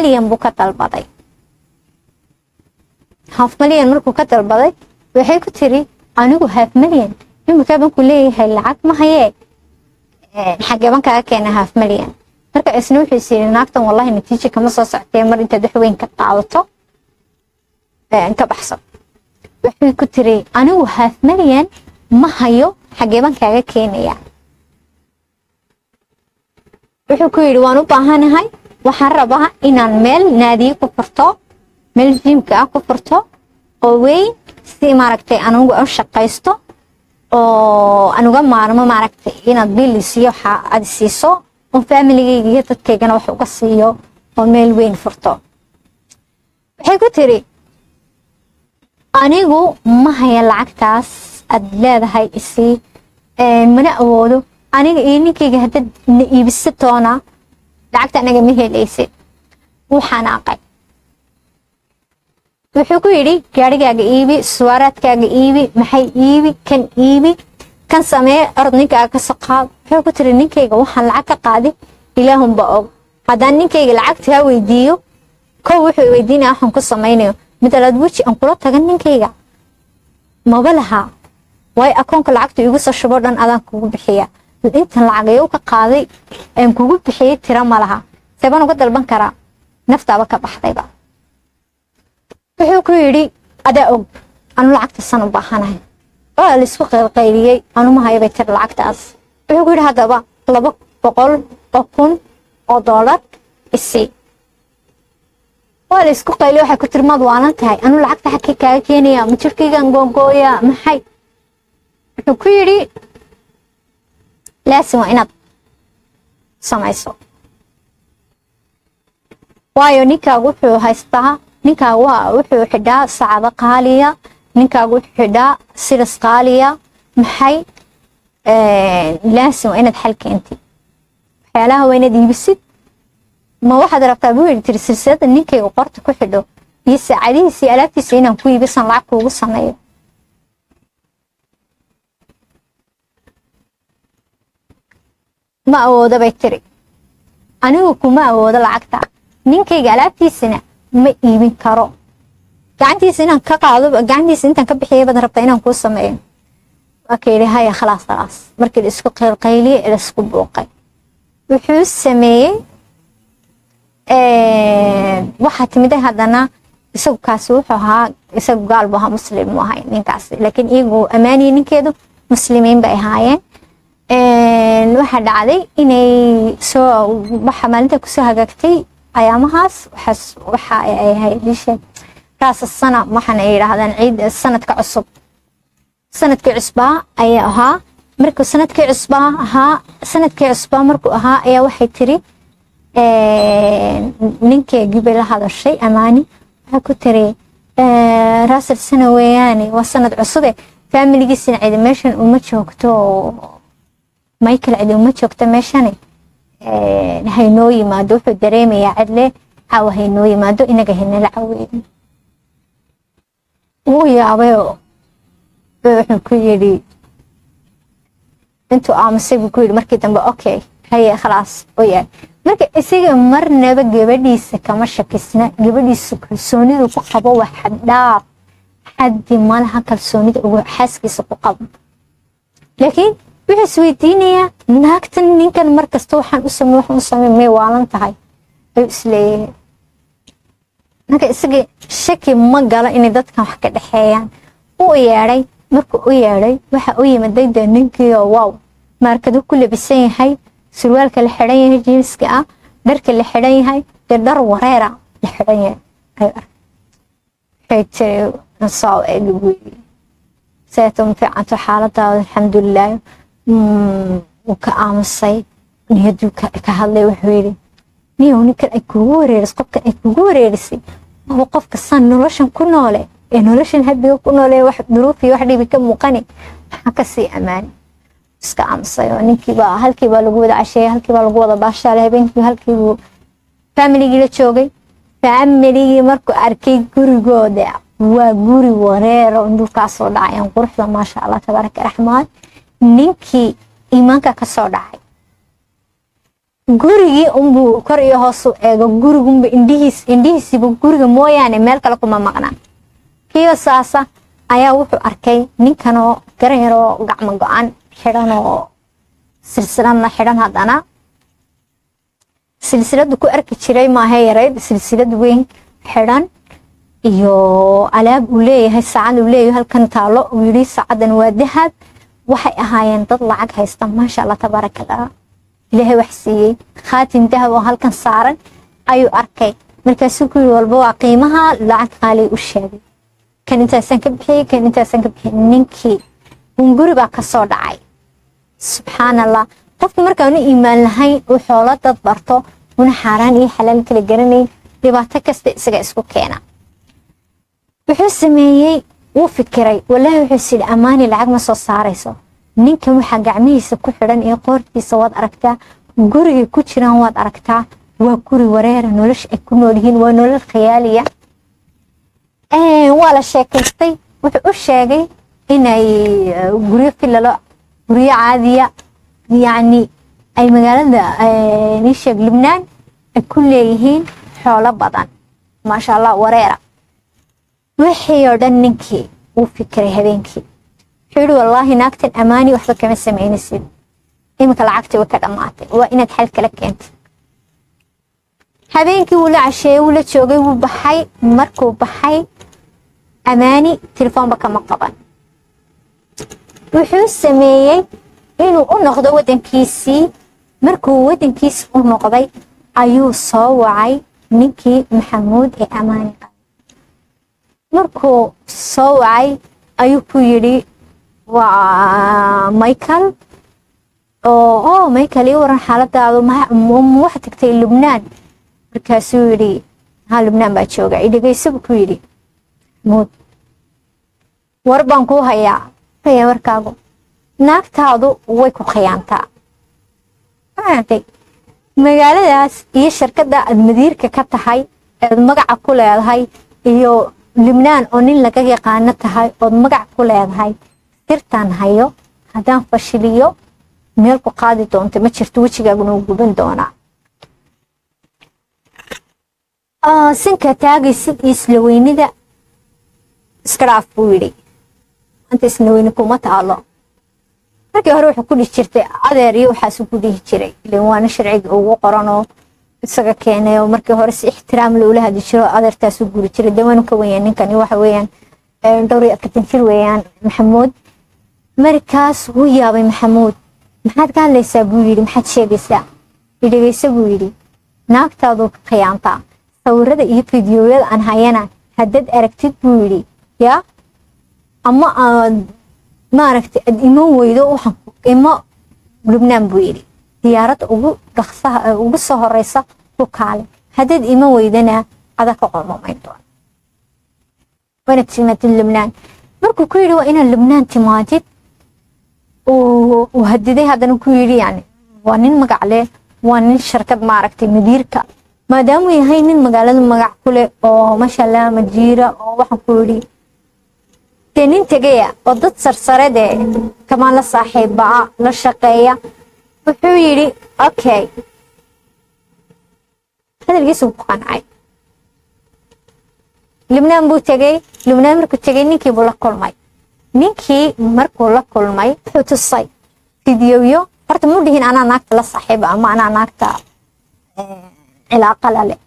milyan buu ka dalbaday half milyan markuu ka dalbaday waxay ku tiri anigu half milyan imika baan ku leeyahay lacag ma hayee xageeban kaaga keena half milyan marka isna wuxuu siiyay naagtan wallahi natiijo kama soo socotay mar inta daxweyn ka qaadato ka baxso waxay ku tiri anigu half milyan ma hayo xageeban kaaga keenaya wuxuu ku yiri waan u baahanahay waxaan rabaa inaan meel naadiyo ku furto meel jimka ku furto oo weyn si maaragtay anigu aan shaqaysto oo anuga maarmo maaragtay inaad bilisiyo waxa aad siiso oo family-gayga iyo dadkaygana wax uga siiyo oo meel weyn furto waxay ku tiri anigu ma haya lacagtaas aad leedahay isii mana awoodo aniga iyo ninkayga hadda iibisatoona lacagta anaga ma helaysid waxaan aqay wuxuu ku yiri gaarigaaga iibi suwaaradkaaga iibi maxay iibi kan samee ordninkaaga ka saqaad wuxuu ku tiri ninkayga waxaan lacag ka qaadi ilaahumba og haddaan ninkayga lacagta weydiiyo kow wuxuu weydiinaya waxaan ku samaynayo midalaad weji aan kula tagan ninkayga maba laha way akoonka lacagta igu soo shubo dhan adaan kugu bixiya intan lacagayo ka qaaday aan kugu bixiyay tira ma laha sabab uga dalban karaa naftaaba ka baxdayba wuxuu ku yiri ada og anu lacagta san u baahanahay oo la isku qeylqeyliyay anu ma hayo tir lacagtaas wuxuu ku yiri hadaba 200,000 oo dollar isi wala isku qeyliyo waxa ku tirmad waanan tahay anu lacagta xaqi kaaga keenaya ma jirkaygan googooya maxay wuxuu ku yiri laasim waa inaad samayso waayo ninkaagu wuxuu haystaa ninkaagu wuxuu xidhaa saacado qaaliya ninkaagu wuxuu xidhaa silas qaaliya maxay laasim waa inaad xal keentid waxyaalaha waa inaad iibisid ma waxaad rabtaa buu yiri tiri silsilada ninkaygu qorta ku xidho iyo saacadihiisa iyo alaabtiisa inaan ku iibisan lacag kuugu sameeyo ma awoodo bay tiri anigu kuma awoodo lacagta ninkayga alaabtiisana ma iibin karo gacantiisa inaan ka qaado gacantiisa intaan ka bixiyo badan rabtaa inaan kuu sameeyo waakayri haya khalaas markii isku qeylqeyliyay ee isku booqay wuxuu sameeyay waxa timid haddana isagu kaas wuxuu ahaa isagu gaalbo ha muslim ma ahay ninkaas laakiin iyagu amaani ninkeedu muslimiin bay ahaayeen waxa dhacday inay soo waxa maalinta ku soo hagaagtay ayaamahaas waxa ay ahayd raas sana waxaan ay yiraahdaan ciid sanadka cusub sanadkii cusbaa ayaa ahaa markuu sanadkii cusbaa markuu ahaa ayaa waxay tiri ninkeygii bay la hadashay amaani waxa ku tiri raasal sana weeyaani waa sanad cusube familigiisina cid meeshan uma joogto Michael cid uma joogto meeshan haynoo yimaado wuxuu dareemayaa cidle caawa haynoo yimaado inaga hinala caweyn uu yaabay wuxuu ku yiri intuu aamusay buu ku yiri markii dambe okay haye khalaas oo marka isaga marnaba gabadhiisa kama shakisna gabadhiisa kalsoonidu ku qabo wax dhaaf haddi malaha kalsoonida ugu xaaskiisa ku qabo laakiin wuxuu isweydiinaya naagtan ninkan markasta waxaan u sameeyay waalan tahay ay isleeyahay naga isaga shaki ma gala in dadkan wax ka dhaxeeyaan uu yeeray markuu u yeeray waxa uu yimaday ninkii wow markadu ku labisan yahay surwaalka la xiran yahay jeeska ah dharka la xiran yahay dhar wareera la xiran yahay ay soo eegay saytum fi anta xaalada alxamdulillah وka aamusay niyadu ka hadlay wuxuu yiri niyow ninkan ay kugu wareeris qofka ay kugu wareerisay oo qofka san noloshan ku noole ee noloshan habiga ku noole wax duruuf iyo wax dhibi ka muuqani waxa ka sii amaan iska aamusay oo ninkiiba halkiiba lagu wada cashay halkiiba lagu wada baashaale habeenkii halkiiba family-gi la joogay family-gi markuu arkay gurigooda waa guri wareero dhulkaas oo dhacay quruxda ma sha Allah tabaaraka raxmaan ninkii iimaanka ka soo dhacay gurigii unbuu kor iyo hoos u eego gurigunba indhihiisiba guriga mooyaane meel kale kuma maqnaa kiyo saasa ayaa wuxuu arkay ninkanoo garan yaroo gacmo go-an xidhan oo silsiladna xidhan haddana silsiladu ku arki jiray maaha yarayd silsilad weyn xidhan iyo alaab uu leeyahay saacad uu leeyahay halkan taalo uu yidhi saacadan waa dahab waxay ahaayeen dad lacag haysta maasha allah tabaaraka allah ilaahay wax siiyey khaatim dahab oo halkan saaran ayuu arkay markaasuu ku yidhi walba waa qiimaha lacag qaali u sheegay kan intaasan ka bixiyey kan intaasan ka bixiyey ninkii guri baa ka soo dhacay subxaan allah qofka markaan u iimaan lahayn uu xoolo dad barto una xaaraan iyo xalaal kala garanayn dhibaato kasta isaga isku keena wuxuu sameeyey wuu fikiray wallaahi wuxuu sidhi ammaani lacag ma soo saarayso ninkan waxaa gacmihiisa ku xidhan iyo qoortiisa waad aragtaa gurigay ku jiraan waad aragtaa waa guri wareera nolosha ay ku nool yihiin waa nolol khiyaaliya waa la sheekaystay wuxuu u sheegay inay guryo filalo guryo caadiya yacni ay magaalada niisheeg Lubnaan ay ku leeyihiin xoolo badan maasha allah wareera wixii oo dhan ninkii uu fikiray habeenkii wuxuu yidhi wallaahi naagtan ammaani waxba kama samaynaysid iminka lacagtii way ka dhammaatay waa inaad xal kala keentid habeenkii wuu la casheeyey wuu la joogay wuu baxay markuu baxay ammaani telefoonba kama qaban wuxuu sameeyey inuu u noqdo wadankiisii markuu wadankiisi u noqday ayuu soo wacay ninkii maxamuud ee ammaani qabay markuu soo wacay ayuu ku yidhi waa Michael oo Michael ii waran xaaladaadu waxaad tagtay Lubnaan markaasuu yidhi haa Lubnaan baa jooga idhagayso buu ku yidhi muud war baan kuu hayaa haya warkaagu naagtaadu way ku khiyaantaa maantay magaaladaas iyo shirkadda aad madiirka ka tahay aad magaca ku leedahay iyo Lubnaan oo nin laga yaqaano tahay oo magac ku leedahay sirtaan hayo haddaan fashiliyo meel ku qaadi doonto ma jirto wejigaaguna uu guban doonaa sinka taagaysid isla weynida iska dhaaf buu yidhi anta isla weyni kuma taalo markii hore wuxuu ku dhihi jirtay adeer iyo waxaasuu ku dhihi jiray ileen waana sharciga ugu qoranoo isaga keenay oo markii hore si ixtiraam loola hadli jiro adeertaasuu guri jiray dawaanu ka weeyaan ninkani waxa weeyaan dhowr iyo afartan jir weeyaan maxamuud markaas wuu yaabay maxamuud maxaad ka hadlaysaa buu yidhi maxaad sheegaysaa idhagaysa buu yidhi naagtaadu ka khiyaantaa sawirada iyo fiidiyooyada aan hayana haddaad aragtid buu yidhi yaa ama aad maaragtay aad iman weydo waxaan imo Lubnaan buu yidhi diyaaradda ugu dhaqsaha ugu soo horeysa ku kaale haddaad iman weydana ada ka qormomayn doona waana timaadid Lubnaan markuu ku yidhi waa inaad Lubnaan timaadid uu hadiday haddana ku yidhi yani waa nin magac leh waa nin shirkad maaragtay madiirka maadaamuu yahay nin magaalada magac ku leh oo masha allah majiira oo waxaan ku yidhi dee nin tegaya oo dad sarsarade kamaan la saaxiibaa la shaqeeya wuxuu yidhi okay hadalkiisu ku qancay Lubnaan buu tegay Lubnaan markuu tegay ninkii buu la kulmay ninkii markuu la kulmay wuxuu tusay fiidiyooyo horta muu dhihin anaa naagta la saaxiiba ama anaa naagta cilaaqa la leh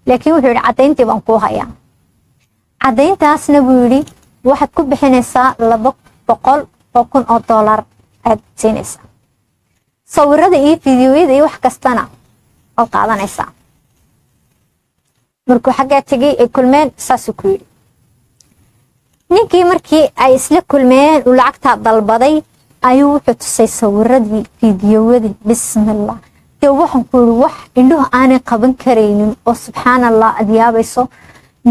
laakiin wuxuu yidhi caddayntii baan kuu hayaa caddayntaasna buu yidhi waxaad ku bixinaysaa $200,000 aad siinaysaa sawirada iyo fiidiyooyada iyo wax kastana waad qaadanaysaa markuu xaggaa tegay ay kulmeen saasuu ku yidhi ninkii markii ay isla kulmeen uu lacagtaa dalbaday ayuu wuxuu tusay sawiradii fiidiyoowadii bismillah dee waxaan ku yidhi wax indhuhu aanay qaban karaynin oo subxaan allah aad yaabayso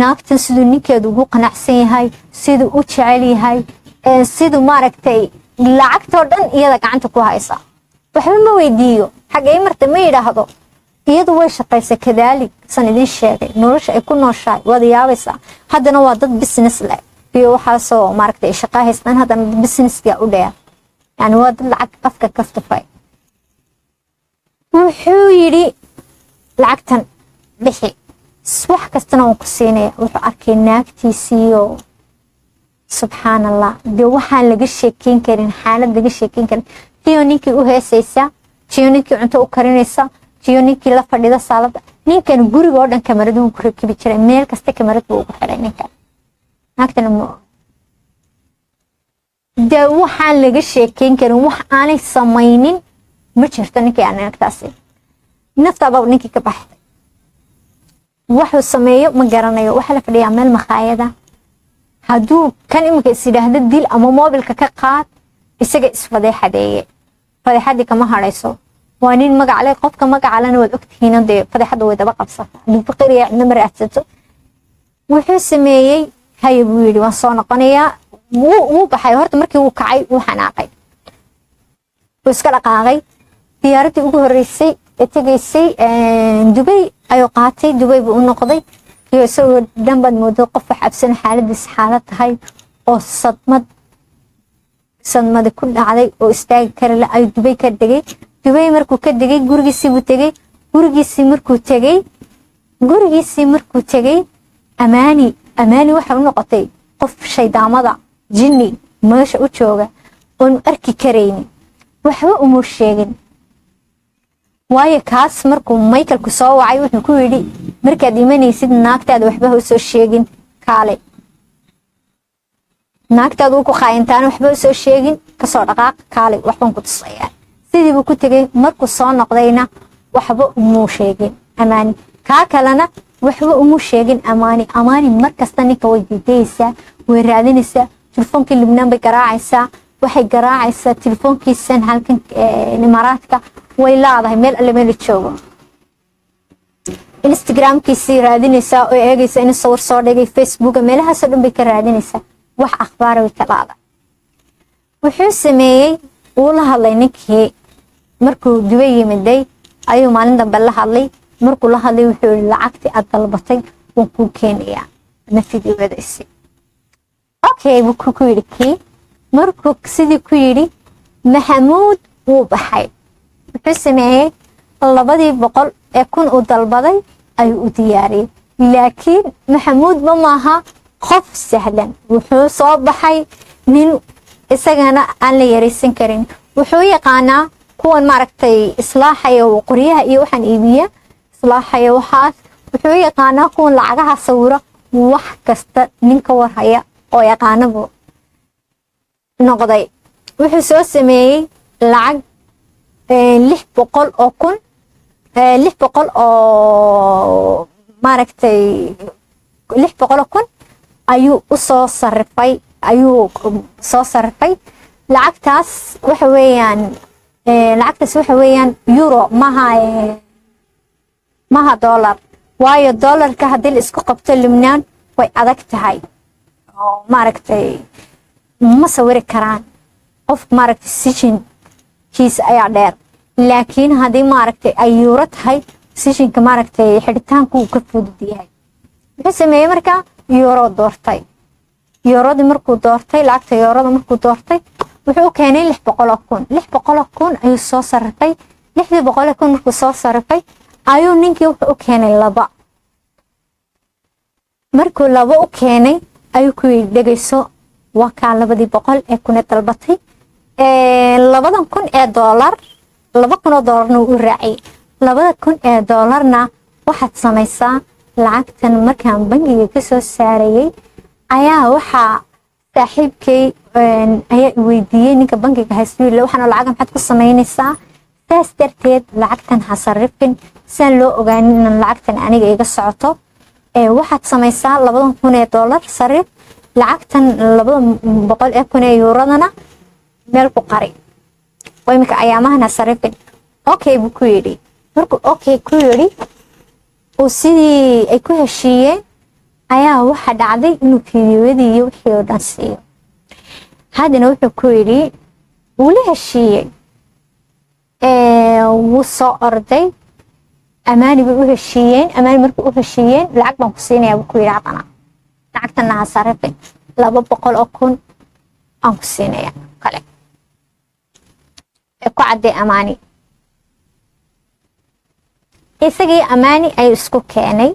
naagtan siduu ninkeedu ugu qanacsan yahay siduu u jecel yahay siduu maaragtay lacagtoo dhan iyada gacanta ku haysa waxba ma weydiiyo xaggay marta ma yidhaahdo iyadu way shaqaysa kadaalik san idin sheegay nolosha ay ku nooshahay waad yaabaysaa haddana waa dad business leh iyo waxaasoo maaragtay shaqo haystaan haddana businesska u dheer yani waa dad lacag afka kaftafay wuxuu yidhi lacagtan bixi wax kastana waan ku siinaya. wuxuu arkay naagtiisiiyo subxaan allah dee waxaan laga sheekeyn karin, xaalad laga sheekeyn karin. tiyo ninkii u heesaysa, tiyo ninkii cunto u karinaysa, tiyo ninkii la fadhida saalada. ninkan guriga oo dhan kamaradu ku rakibi jiray, meel kasta kamarad buu ugu xiray ninkan. naagtana dee waxaan laga sheekeyn karin, wax aanay samaynin ma jirto. ninkii aan naagtaasi naftaaba ninkii ka baxday, wuxuu sameeyo ma garanayo. waxa la fadhiyaa meel makhaayada. hadduu kan iminka is yidhaahdo dil ama moobilka ka qaad, isaga isfadeexadeeye. fadeexadii kama hadhayso. waa nin magac leh, qofka magaca lena waad ogtihiin dee fadeexadda way daba qabsataa. dhibqiriya cidna ma raadsato. wuxuu sameeyey haye buu yidhi waan soo noqonayaa. wuu baxay. horta markii wuu kacay wuu xanaaqay, wuu iska dhaqaaqay. diyaaradii ugu horeysay ee tegaysay Dubai ayuu qaatay. Dubai buu u noqday iyo isagoo dhan baad moodo qof wax cabsan xaaladiis xaalad tahay oo sadmadi ku dhacday oo istaagi kara la ay Dubai ka degay. Dubai markuu ka degay gurigiisii buu tegay. gurigiisii markuu tegay amaani waxa u noqotay qof shaydaamada jinni meesha u jooga oon arki karaynin, waxba uma sheegin. waayo kaas markuu Michael ku soo wacay wuxuu ku yidhi markaad imanaysid naagtaada waxba ha soo sheegin, kaale naagtaada uu ku qaayintaan waxba soo sheegin, ka soo dhaqaaq, kaale waxban ku tusayaa. sidii buu ku tegay. markuu soo noqdayna waxba uma sheegin amaani. kaa kalena waxba uma sheegin amaani. markasta ninka way diidaysaa, way raadinaysaa. telefoonkii Libnaan bay garaacaysaa, waxay garaacaysaa telefoonkiisan halkan Imaaraadka way laadahay meel alle meel joogo. Instagramkiisii raadinaysaa oo eegaysa in sawir soo dhigay, Facebook meelahaas oo dhan bay ka raadinaysaa. wax akhbaar way ka laada. wuxuu sameeyey uu la hadlay ninkii markuu Dubai yimiday ayuu maalin dambe la hadlay. markuu la hadlay wuxuu yidhi lacagtii aad dalbatay waan kuu keenayaa nafidii wadaysi. okay buu ku yidhi kii. markuu sidii ku yidhi Maxamuud wuu baxay. wuxuu sameeyey 200,000 uu dalbaday ayuu u diyaariyey. laakiin Maxamuud ma maaha qof sahlan. wuxuu soo baxay nin isagana aan la yaraysan karin. wuxuu yaqaanaa kuwan maaragtay islaaxaya qoryaha iyo waxaan iibiya islaaxaya waxaas. wuxuu yaqaanaa kuwan lacagaha sawiro wax kasta ninka warhaya oo yaqaanaba noqday. wuxuu soo sameeyey lacag 600,000 oo maaragtay 600,000 ayuu u soo sarifay. lacagtaas waxa weeyaan euro maha dollar. waayo dollarka haddii la isku qabto Libnaan way adag tahay oo maaragtay ma sawiri karaan. qof maaragtay sijinkiisa ayaa dheer. laakiin haddii maaragtay ay euro tahay sijinka maaragtay xidhitaanku uu ka fudud yahay. wuxuu sameeyey markaa euro doortay. eurodii markuu doortay lacagta eurada markuu doortay wuxuu u keenay 600,000 ayuu soo sarifay. 600,000 markuu soo sarifay ayuu ninkii wuxuu u keenay 2. markuu 2 u keenay ayuu ku yidhi dhegayso waa kaa 200,000 dalbatay. 2,000 dollar 2,000 dollarna u raacay. 2,000 dollarna waxaad samaysaa lacagtan markaan bangiga ka soo saarayay ayaa waxaa saaxiibkay ayaa weydiiyey ninka bangiga haysto waxaana lacag maxaad ku samaynaysaa. saas darteed lacagtan ha sarrifin saan loo ogaanin in lacagtan aniga iga socoto. waxaad samaysaa 2,000 dollar sarrif, lacagtan 200,000 eurodana meel ku qari. way marka ayaamahana sarrifin. okay buu ku yidhi. markuu okay ku yidhi oo sidii ay ku heshiiyeen ayaa waxa dhacday inuu fiidiyowdii iyo wixii oo dhan siiyo. haddana wuxuu ku yidhi wuu la heshiiyey. wuu soo orday amaani bay u heshiiyeen. amaani markuu u heshiiyeen lacag baan ku siinayaa buu ku yidhi haddana lacagtana ha sarrifin 200,000 aan ku siinayaa kale ku caddee amaani. isagii amaani ay isku keenay